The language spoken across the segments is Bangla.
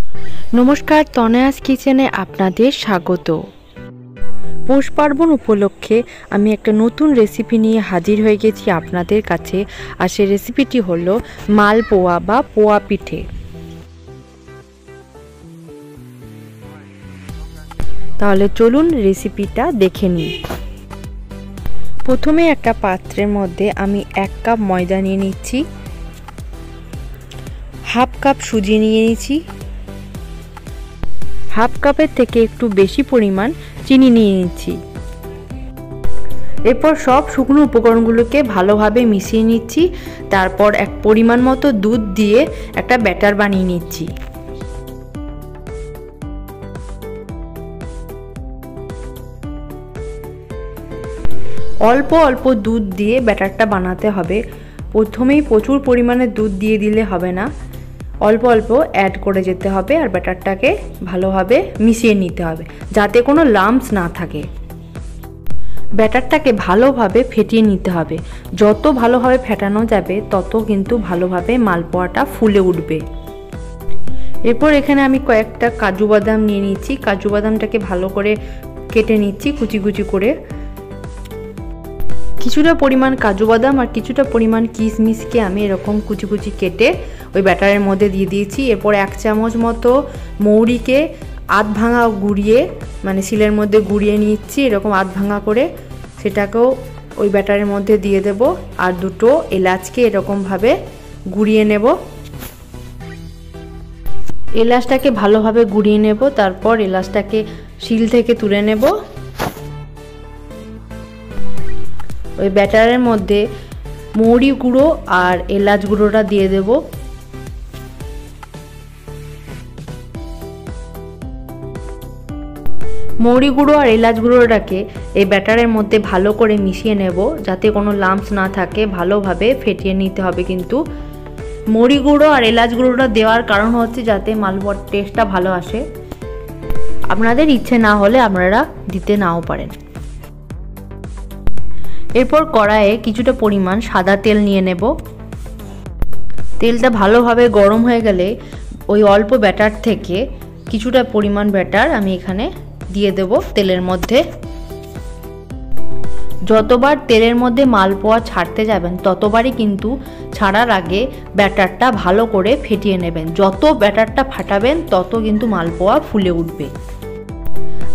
नमस्कार, तनयास किचेने आपनादेर स्वागत। पौष पार्बण उपलक्षे आमी एकटा नतून रेसिपि निये हाजिर हये गेछि आपनादेर काछे। आर सेई रेसिपिटी हलो मालपोया बा पोया पिठे। ताहले चलुन रेसिपिटा देखे निई। प्रथमे एकटा पात्रेर मध्य आमी 1 कप मयदा निये निচ্ছি, हाफ कप सुजी निये निচ্ছি, हाफ कपर थेके एकटू बेशी परिमाण चीनी निये निচ্ছি। एरपर सब शुकनो उपकरणगुलोके भालोभाबे मिशिये निচ্ছি। तारपर एक परिमाण मतो दूध दिए एकटा बैटार बानिये निচ্ছি। अल्प अल्प दूध दिए बैटारटा बानाते हबे। प्रथमेई प्रचुर परिमाणे दूध दिए दिले हबे ना, अल्प अल्प ऐड करे जेते हबे और बैटारटाके भालोभाबे मिशिये निते हबे जाते कोनो लाम्पस ना थाके। बैटारटाके भालोभाबे फेटिये निते हबे। जत भालोभाबे फेटानो जाबे तत किन्तु भालोभाबे मालपोयाटा फुले उठबे। एरपर एखाने आमी कयेकटा काजू बादाम निये निচ্ছি। काजू बादामटाके भालो करे केटे निচ্ছি कुचि कुचि करे। কিছুটা পরিমাণ কাজু বাদাম আর কিছুটা পরিমাণ কিশমিশকে আমি এরকম কুচি কুচি কেটে ওই ব্যাটারের মধ্যে দিয়ে দিয়েছি। এরপর 1 চামচ মতো মৌরিকে আধ ভাঙা গুঁড়িয়ে মানে শিলের মধ্যে গুঁড়িয়ে নিচ্ছি এরকম আধ ভাঙা করে, সেটাকেও ওই ব্যাটারের মধ্যে দিয়ে দেব। আর দুটো এলাচকে এরকম ভাবে গুঁড়িয়ে নেব। এলাচটাকে ভালোভাবে গুঁড়িয়ে নেব। তারপর এলাচটাকে শিল থেকে তুলে নেব। ওই ব্যাটারের মধ্যে মৌরি গুঁড়ো আর এলাচ গুঁড়োটা দিয়ে দেব। মৌরি গুঁড়ো আর এলাচ গুঁড়োটাকে এই ব্যাটারের মধ্যে ভালো করে মিশিয়ে নেব যাতে কোনো লাম্পস না থাকে। ভালোভাবে ফেটিয়ে নিতে হবে। কিন্তু মৌরি গুঁড়ো আর এলাচ গুঁড়োটা দেওয়ার কারণ হচ্ছে যাতে মালপোয়ার টেস্টটা ভালো আসে। আপনাদের ইচ্ছে না হলে আপনারা দিতে নাও পারেন। এরপর কড়াইয়ে কিছুটা পরিমাণ সাদা তেল নিয়ে নেব। তেলটা ভালোভাবে গরম হয়ে গেলে ওই অল্প ব্যাটার থেকে কিছুটা পরিমাণ ব্যাটার আমি এখানে দিয়ে দেব তেলের মধ্যে। যতবার তেলের মধ্যে মালপোয়া ছাড়তে যাবেন ততবারই কিন্তু ছাড়ার আগে ব্যাটারটা ভালো করে ফেটিয়ে নেবেন। যত ব্যাটারটা ফাটাবেন তত কিন্তু মালপোয়া ফুলে উঠবে।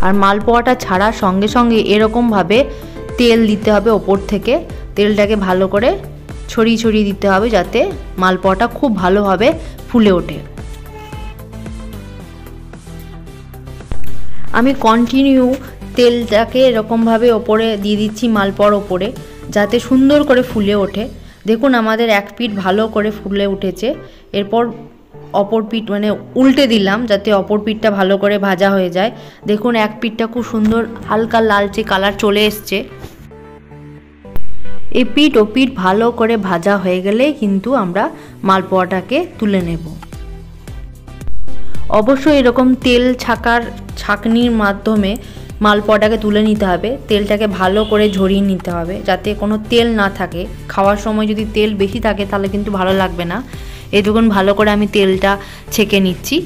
আর মালপোয়াটা ছাড়ার সঙ্গে সঙ্গে এরকম ভাবে তেল দিতে হবে ওপর থেকে। তেলটাকে ভালো করে ছড়িয়ে ছড়িয়ে দিতে হবে যাতে মালপোয়াটা খুব ভালোভাবে ফুলে ওঠে। আমি কন্টিনিউ তেলটাকে এরকমভাবে ওপরে দিয়ে দিচ্ছি মালপোয়ার ওপরে যাতে সুন্দর করে ফুলে ওঠে। দেখুন আমাদের এক পিঠ ভালো করে ফুলে উঠেছে। এরপর অপর পিঠ মানে উল্টে দিলাম যাতে অপর পিঠটা ভালো করে ভাজা হয়ে যায়। দেখুন এক পিঠটা খুব সুন্দর হালকা লালচে কালার চলে এসছে। এই পিঠ ও পিঠ ভালো করে ভাজা হয়ে গেলে কিন্তু আমরা মালপোয়াটাকে তুলে নেব। অবশ্যই এরকম তেল ছাঁকনির মাধ্যমে মালপোয়াটাকে তুলে নিতে হবে। তেলটাকে ভালো করে ঝরিয়ে নিতে হবে যাতে কোনো তেল না থাকে। খাওয়ার সময় যদি তেল বেশি থাকে তাহলে কিন্তু ভালো লাগবে না। এই দেখুন ভালো করে আমি তেলটা ছেঁকে নিচ্ছি।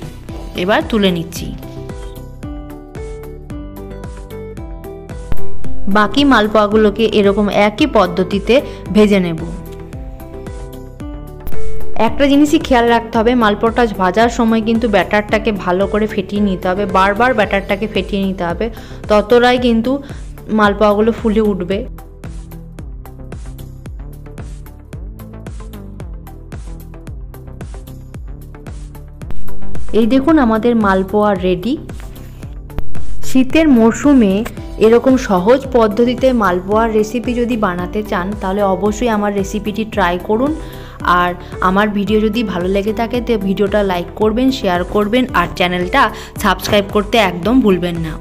এবার তুলে নিচ্ছি। বাকি মালপোয়াগুলোকে এরকম একই পদ্ধতিতে ভেজে নেব। একটা জিনিসই খেয়াল রাখতে হবে, মালপোয়াটা ভাজার সময় কিন্তু ব্যাটারটাকে ভালো করে ফেটিয়ে নিতে হবে। বারবার ব্যাটারটাকে ফেটিয়ে নিতে হবে, ততটাই কিন্তু মালপোয়াগুলো ফুলে উঠবে। এই দেখুন আমাদের মালপোয়া রেডি। শীতের মরশুমে এরকম সহজ পদ্ধতিতে মালপোয়ার রেসিপি যদি বানাতে চান তাহলে অবশ্যই আমার রেসিপিটি ট্রাই করুন। আর আমার ভিডিও যদি ভালো লেগে থাকে তো ভিডিওটা লাইক করবেন, শেয়ার করবেন আর চ্যানেলটা সাবস্ক্রাইব করতে একদম ভুলবেন না।